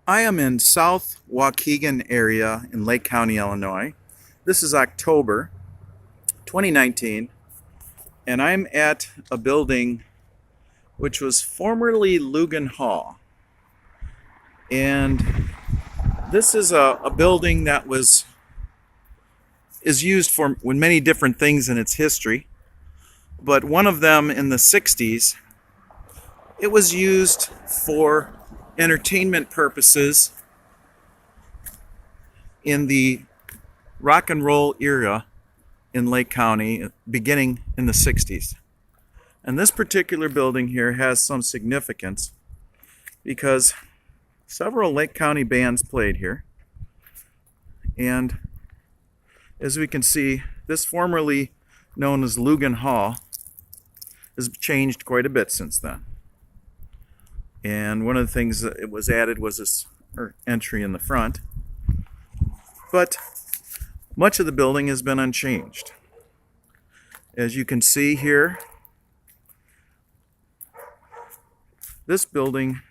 I am in South Waukegan area in Lake County, Illinois. This is October 2019, and I'm at a building which was formerly Lugan Hall. And this is a building that is used for many different things in its history. But one of them in the 60s, it was used for entertainment purposes in the rock and roll era in Lake County, beginning in the 60s. And this particular building here has some significance because several Lake County bands played here. And as we can see, this formerly known as Lugan Hall has changed quite a bit since then. And one of the things that it was added was this entry in the front. But much of the building has been unchanged. As you can see here, this building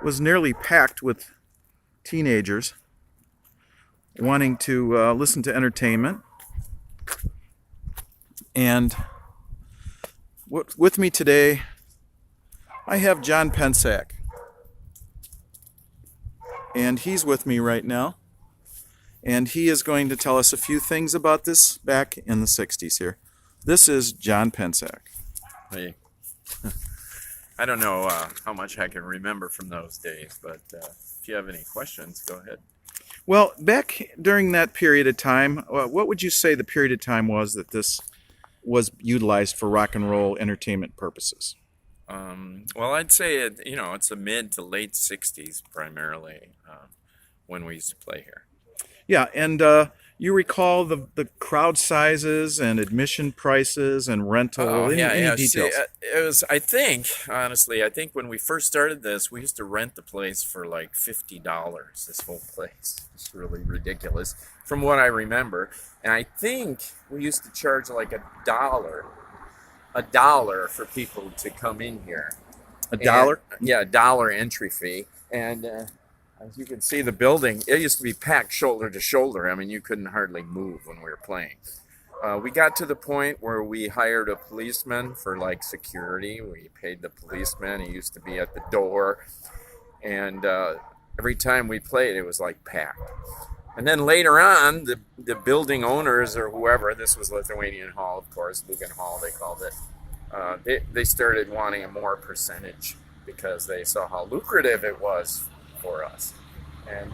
was nearly packed with teenagers wanting to listen to entertainment. And with me today, I have John Pensack. And he's with me right now. And he is going to tell us a few things about this back in the 60s here. This is John Pensack. Hey, I don't know how much I can remember from those days, but if you have any questions, go ahead. Well, back during that period of time, what would you say the period of time was that this was utilized for rock and roll entertainment purposes? Well, I'd say it's the mid to late 60s primarily when we used to play here. Yeah, and you recall the crowd sizes and admission prices and rental, any details? See, it was, I think when we first started this, we used to rent the place for like $50, this whole place. It's really ridiculous from what I remember. And I think we used to charge like a dollar for people to come in here. A dollar? Yeah, $1 entry fee. And as you can see, the building, it used to be packed shoulder to shoulder. I mean, you couldn't hardly move when we were playing. We got to the point where we hired a policeman for like security. We paid the policeman. He used to be at the door. And every time we played, it was like packed. And then later on, the building owners or whoever, this was Lithuanian Hall, of course, Lugan Hall, they called it, they started wanting a more percentage because they saw how lucrative it was for us. And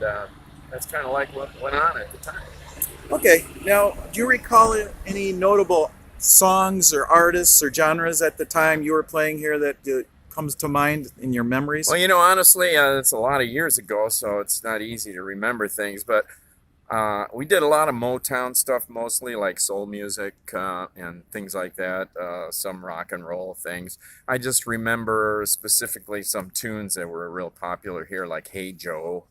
that's kind of like what went on at the time. Okay, now, do you recall any notable songs or artists or genres at the time you were playing here that comes to mind in your memories? Well, honestly, it's a lot of years ago, so it's not easy to remember things, but we did a lot of Motown stuff, mostly like soul music and things like that, some rock and roll things. I just remember specifically some tunes that were real popular here, like Hey Joe.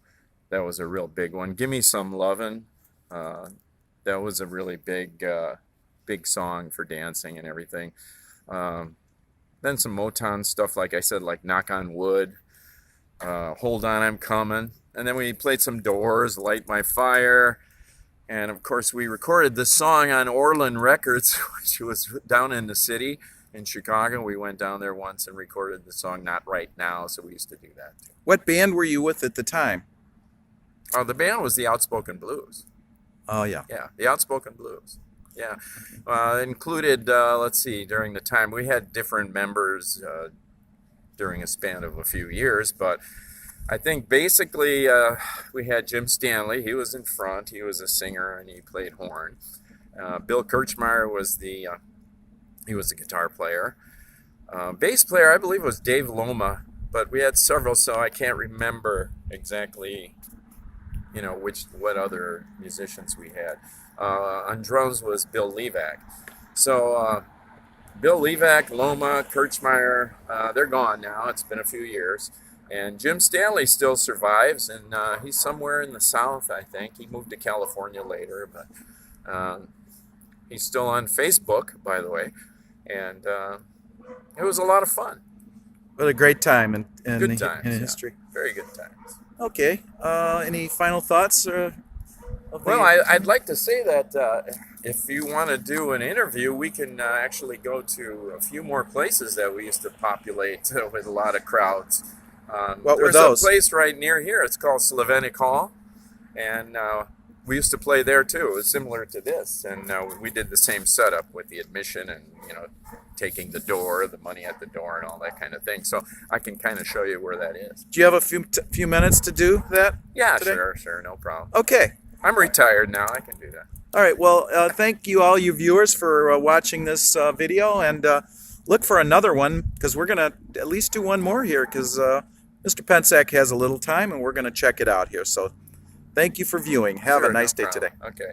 That was a real big one. Give Me Some Lovin'. That was a really big song for dancing and everything. Then some Motown stuff, like I said, like Knock on Wood, Hold On, I'm Coming. And then we played some Doors, Light My Fire. And of course, we recorded this song on Orland Records, which was down in the city in Chicago. We went down there once and recorded the song Not Right Now, so we used to do that too. What band were you with at the time? Oh, the band was the Outspoken Blues. Oh, yeah. Yeah, the Outspoken Blues. Yeah. It included, let's see, during the time, we had different members during a span of a few years, but I think basically we had Jim Stanley. He was in front. He was a singer and he played horn. Bill Kirchmeyer was the guitar player. Bass player, I believe, was Dave Loma, but we had several, so I can't remember exactly, what other musicians we had. On drums was Bill Levac. So Bill Levac, Loma, Kirchmeyer, they're gone now. It's been a few years. And Jim Stanley still survives, and he's somewhere in the South, I think. He moved to California later, but he's still on Facebook, by the way. And it was a lot of fun. What a great time in Good times, in yeah. history. Very good times. Okay. Any final thoughts? Of Well, the I'd like to say that if you want to do an interview, we can actually go to a few more places that we used to populate with a lot of crowds. What were There's a those? place right near here. It's called Slavenic Hall, and we used to play there too. It was similar to this, and we did the same setup with the admission and taking the door, the money at the door, and all that kind of thing. So I can kind of show you where that is. Do you have a few minutes to do that Yeah, today? sure, no problem. Okay. I'm retired now. I can do that. All right. Well, thank you all you viewers for watching this video, and look for another one because we're gonna at least do one more here because Mr. Pensack has a little time and we're gonna check it out here. So, thank you for viewing. Have a Sure, no nice day problem. today. Okay.